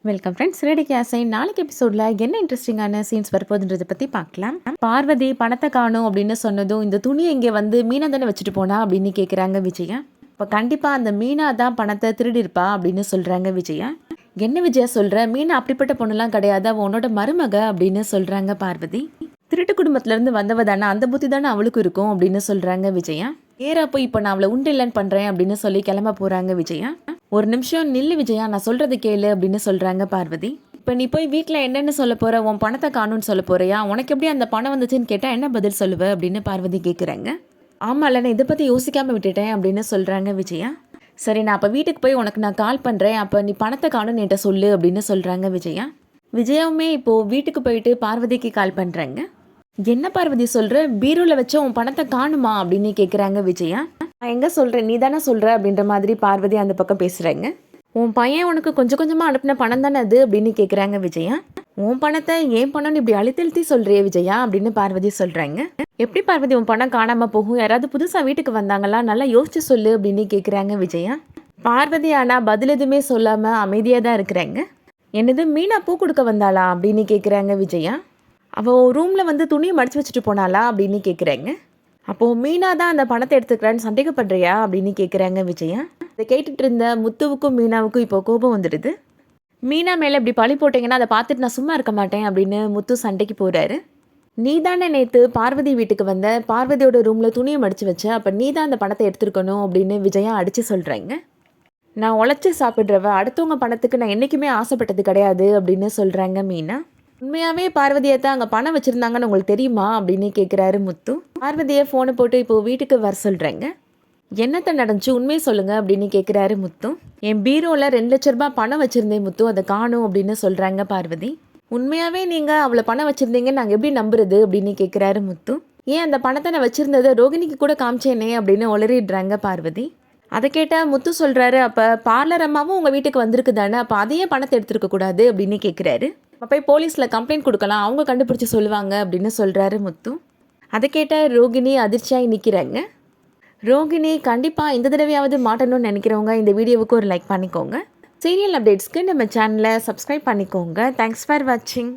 Welcome friends. Ready கேஸை நாளைக்கு எபிசோடில் என்ன இன்ட்ரெஸ்டிங்கான சீன்ஸ் வரப்போகுதுன்றதை பற்றி பார்க்கலாம். பார்வதி பணத்தை காணும் அப்படின்னு சொன்னதும் இந்த துணியை இங்கே வந்து மீனா தானே வச்சுட்டு போனா அப்படின்னு கேட்குறாங்க விஜயா. இப்போ கண்டிப்பாக அந்த மீனா தான் பணத்தை திருடிருப்பா அப்படின்னு சொல்கிறாங்க விஜயா. என்ன விஜயா சொல்கிற, மீனா அப்படிப்பட்ட பொண்ணுலாம் கிடையாது, அவள் உன்னோட மருமக அப்படின்னு சொல்கிறாங்க பார்வதி. திருட்டு குடும்பத்துலேருந்து வந்தவ தானே, அந்த புத்தி தானே அவளுக்கு இருக்கும் அப்படின்னு சொல்கிறாங்க விஜயா. ஏறா போய் இப்போ நான் அவளை உண்டு இல்லைன்னு பண்ணுறேன் அப்படின்னு சொல்லி கிளம்ப போகிறாங்க விஜயா. ஒரு நிமிஷம் நில்லு விஜயா, நான் சொல்கிறது கேளு அப்படின்னு சொல்கிறாங்க பார்வதி. இப்போ நீ போய் வீட்டில் என்னென்னு சொல்ல போகிற, உன் பணத்தை காணும்னு சொல்ல போகிறியா, உனக்கு எப்படி அந்த பணம் வந்துச்சுன்னு கேட்டால் என்ன பதில் சொல்லுவ அப்படின்னு பார்வதி கேட்குறாங்க. ஆமாம் இல்லை, நான் இதை பற்றி யோசிக்காமல் விட்டுட்டேன் அப்படின்னு சொல்கிறாங்க விஜயா. சரி, நான் அப்போ வீட்டுக்கு போய் உனக்கு நான் கால் பண்ணுறேன், அப்போ நீ பணத்தை காணும்னு என்கிட்ட சொல்லு அப்படின்னு சொல்கிறாங்க விஜயா. விஜயாவுமே இப்போது வீட்டுக்கு போயிட்டு பார்வதிக்கு கால் பண்ணுறாங்க. என்ன பார்வதி சொல்கிற, பீரோவில் வச்ச உன் பணத்தை காணுமா அப்படின்னு கேட்குறாங்க விஜயா. நான் எங்கே சொல்கிறேன், நீ தானே சொல்கிற அப்படின்ற மாதிரி பார்வதி அந்த பக்கம் பேசுகிறாங்க. உன் பையன் உனக்கு கொஞ்சம் கொஞ்சமாக அனுப்பின பணம் தானே அது அப்படின்னு கேட்குறாங்க விஜயா. உன் பணத்தை ஏன் பணம்னு இப்படி அழுத்தி சொல்கிறியே விஜயா அப்படின்னு பார்வதி சொல்கிறாங்க. எப்படி பார்வதி உன் பணம் காணாமல் போகும், யாராவது புதுசாக வீட்டுக்கு வந்தாங்களா, நல்லா யோசிச்சு சொல்லு அப்படின்னு கேட்குறாங்க விஜயா. பார்வதி ஆனால் பதில் எதுவுமே சொல்லாமல் அமைதியாக தான் இருக்கிறாங்க. என்னது, மீனா பூ கொடுக்க வந்தாளா அப்படின்னு கேட்குறாங்க விஜயா. அவள் ரூமில் வந்து துணியை மடித்து வச்சுட்டு போனாளா அப்படின்னு கேட்குறாங்க. அப்போது மீனா தான் அந்த பணத்தை எடுத்துக்கிறான்னு சந்தேகப்படுறியா அப்படின்னு கேட்குறாங்க விஜயா. இதை கேட்டுட்டு இருந்த முத்துவுக்கும் மீனாவுக்கும் இப்போ கோபம் வந்துடுது. மீனா மேலே இப்படி பழி போட்டிங்கன்னா அதை பார்த்துட்டு நான் சும்மா இருக்க மாட்டேன் அப்படின்னு முத்து சண்டைக்கு போகிறாரு. நீ தானே நேற்று பார்வதி வீட்டுக்கு வந்த, பார்வதியோட ரூமில் துணியை மடித்து வச்ச, அப்போ நீ தான் அந்த பணத்தை எடுத்துருக்கணும் அப்படின்னு விஜயா அடித்து சொல்கிறாங்க. நான் உழைச்சி சாப்பிட்றவ, அடுத்தவங்க பணத்துக்கு நான் என்றைக்குமே ஆசைப்பட்டது கிடையாது அப்படின்னு சொல்கிறாங்க மீனா. உண்மையாகவே பார்வதியை தான் அங்கே பணம் வச்சுருந்தாங்கன்னு உங்களுக்கு தெரியுமா அப்படின்னு கேட்குறாரு முத்து. பார்வதியை ஃபோனை போட்டு இப்போது வீட்டுக்கு வர சொல்கிறாங்க. என்னத்தை நடந்துச்சு உண்மையை சொல்லுங்கள் அப்படின்னு கேட்குறாரு முத்து. என் பீரோவில் 2 லட்ச ரூபாய் பணம் வச்சுருந்தேன் முத்து, அதை காணும் அப்படின்னு சொல்கிறாங்க பார்வதி. உண்மையாகவே நீங்கள் அவ்வளோ பணம் வச்சுருந்தீங்கன்னு நாங்கள் எப்படி நம்புறது அப்படின்னு கேட்குறாரு முத்து. ஏன் அந்த பணத்தை நான் வச்சுருந்ததை ரோகிணிக்கு கூட காமிச்சேனே அப்படின்னு உளறிடுறாங்க பார்வதி. அதை கேட்டால் முத்து சொல்கிறாரு, அப்போ பார்லர் அம்மாவும் உங்கள் வீட்டுக்கு வந்திருக்கு தானே, அப்போ அதையே பணத்தை எடுத்துருக்க கூடாது அப்படின்னு கேட்குறாரு. அப்போ போய் போலீஸில் கம்ப்ளைண்ட் கொடுக்கலாம், அவங்க கண்டுபிடிச்சி சொல்லுவாங்க அப்படின்னு சொல்கிறாரு முத்து. அதை கேட்டால் ரோகிணி அதிர்ச்சியாகி நிற்கிறாங்க. ரோகிணி கண்டிப்பாக இந்த தடவையாவது மாட்டணும்னு நினைக்கிறவங்க இந்த வீடியோவுக்கு ஒரு லைக் பண்ணிக்கோங்க. சீரியல் அப்டேட்ஸ்க்கு நம்ம சேனலை சப்ஸ்கிரைப் பண்ணிக்கோங்க. தேங்க்ஸ் ஃபார் வாட்சிங்.